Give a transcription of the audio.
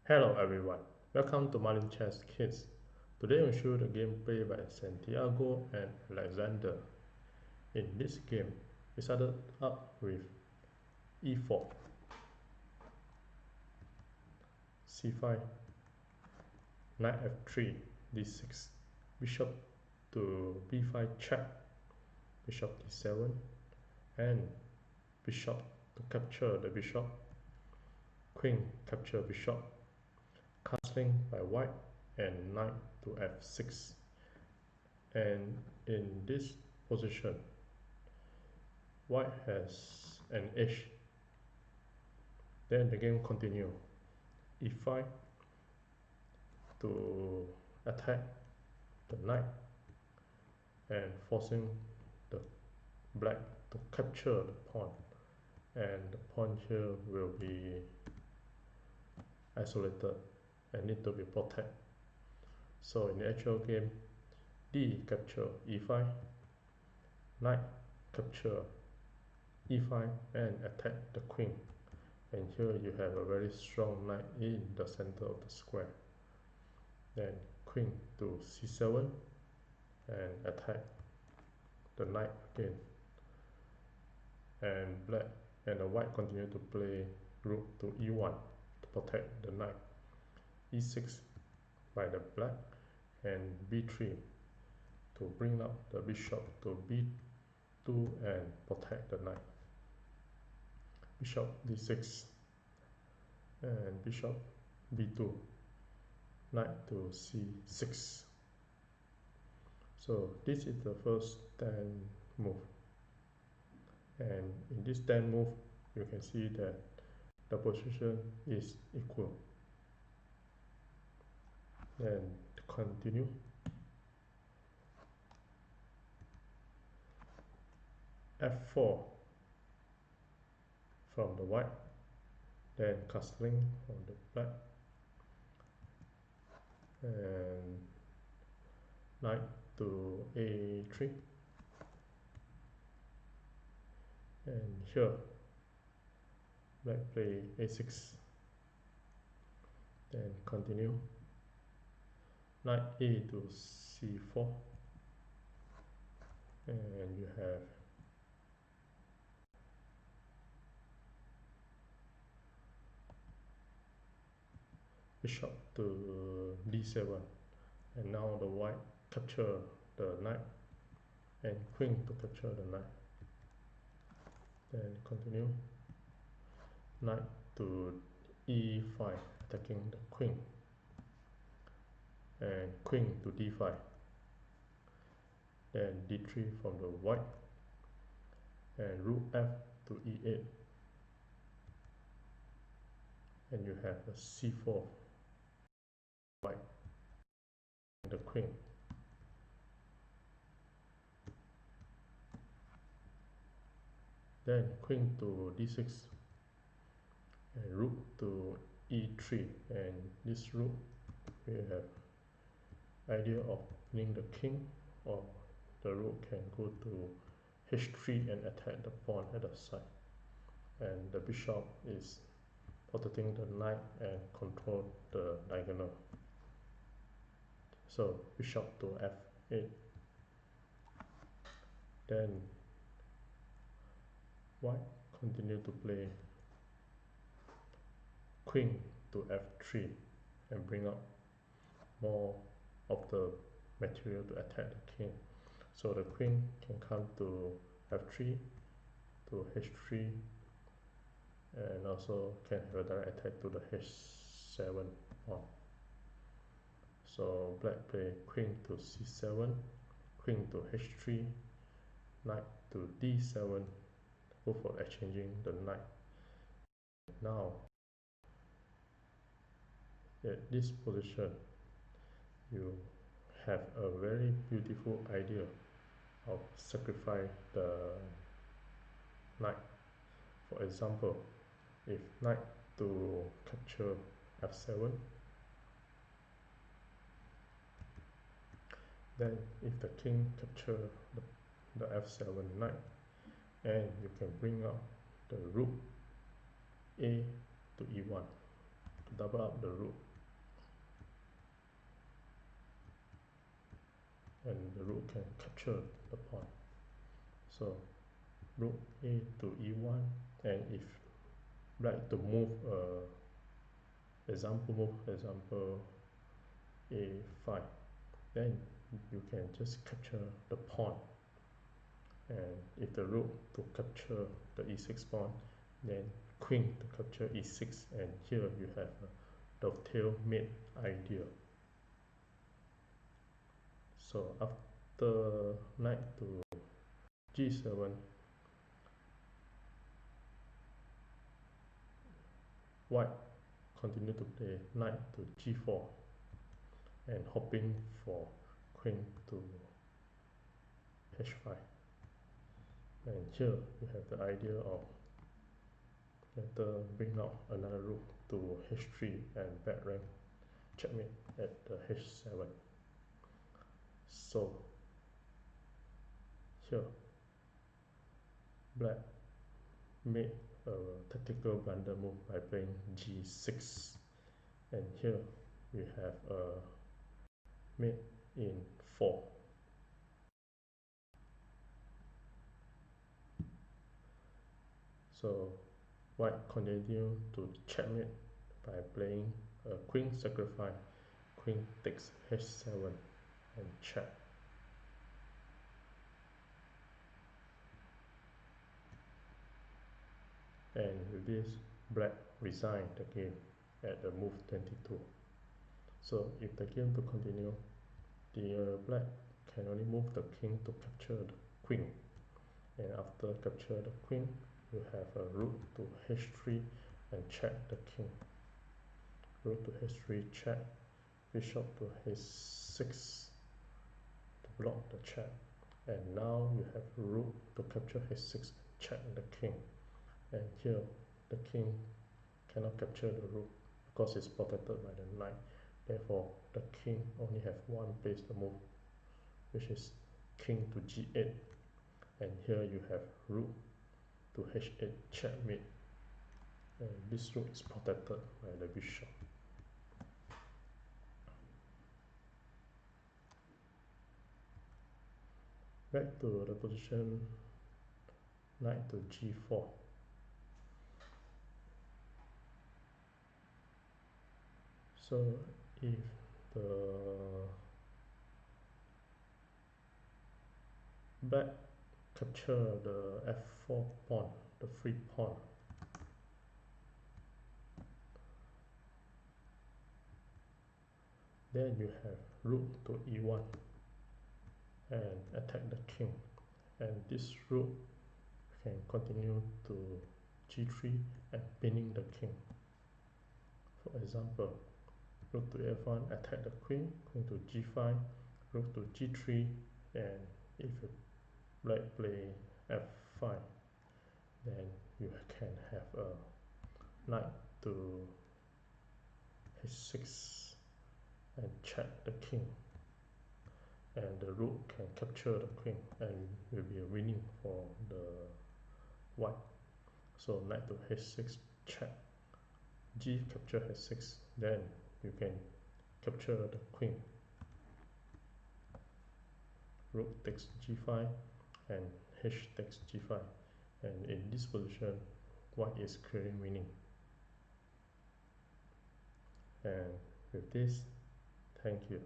Hello everyone, welcome to Marlin Chess Kids. Today we'll show the gameplay by Santiago and Alexander. In this game, we started up with e4, c5, knight f3, d6, bishop to b5 check, bishop d7, and bishop to capture the bishop, queen capture bishop, castling by white, and knight to f6. And in this position, white has an edge. Then the game continue. e5 to attack the knight and forcing the black to capture the pawn, and the pawn here will be isolated and need to be protected. So in the actual game, d capture e5, knight capture e5 and attack the queen, and here you have a very strong knight in the center of the square. Then queen to c7 and attack the knight again, and black and the white continue to play rook to e1 to protect the knight, e6 by the black, and b3 to bring up the bishop to b2 and protect the knight, bishop d6 and bishop b2, knight to c6. So this is the first 10 move, and in this 10 move you can see that the position is equal. Then continue. f4 from the white, then castling on the black, and knight to a3, and here black play a6, then continue, knight a to c4, and you have bishop to d7, and now the white capture the knight and queen to capture the knight. Then continue, knight to e5 attacking the queen, and queen to d5, then d3 from the white, and rook f to e8, and you have a c4 white and the queen. Then queen to d6 and rook to e3, and this rook we have idea of winning the king, or the rook can go to h3 and attack the pawn at the side, and the bishop is protecting the knight and control the diagonal. So bishop to f8, then white continue to play queen to f3 and bring up more of the material to attack the king. So the queen can come to f3 to h3, and also can have a direct attack to the h7 pawn. So black play queen to c7, queen to h3, knight to d7, go for exchanging the knight. Now at this position, you have a very beautiful idea of sacrifice the knight. For example, if knight to capture f7, then if the king capture the f7 knight, and you can bring up the rook a to e1 to double up the rook, and the rook can capture the pawn. So rook a to e1, and if black to move example a5, then you can just capture the pawn, and if the rook to capture the e6 pawn, then queen to capture e6, and here you have a dovetail mate idea. So after knight to g7, white continue to play knight to g4 and hoping for queen to h5. And here you have the idea of later bring out another rook to h3 and back rank checkmate at the h7. So here black made a tactical blunder move by playing g6, and here we have a mate in 4. So white continue to checkmate by playing a queen sacrifice, queen takes h7 and check. And with this, black resigned the game at the move 22. So if the game to continue, the black can only move the king to capture the queen, and after capture the queen, you have a rook to h3 and check the king. Rook to h3 check, bishop to h6 to block the check, and now you have rook to capture h6 and check the king. And here the king cannot capture the rook because it's protected by the knight. Therefore the king only have one place to move, which is king to g8, and here you have rook to h8 checkmate, and this rook is protected by the bishop. Back to the position knight to g4. So if the black capture the f4 pawn, the free pawn, then you have rook to e1 and attack the king, and this rook can continue to g3 and pinning the king. For example, rook to f1 attack the queen, queen to g5, rook to g3, and if you black play f5, then you can have a knight to h6 and check the king, and the rook can capture the queen and will be winning for the white. So knight to h6 check, g capture h6, then you can capture the queen. Rook takes g5 and h takes g5, and in this position white is clearly winning. And with this, thank you.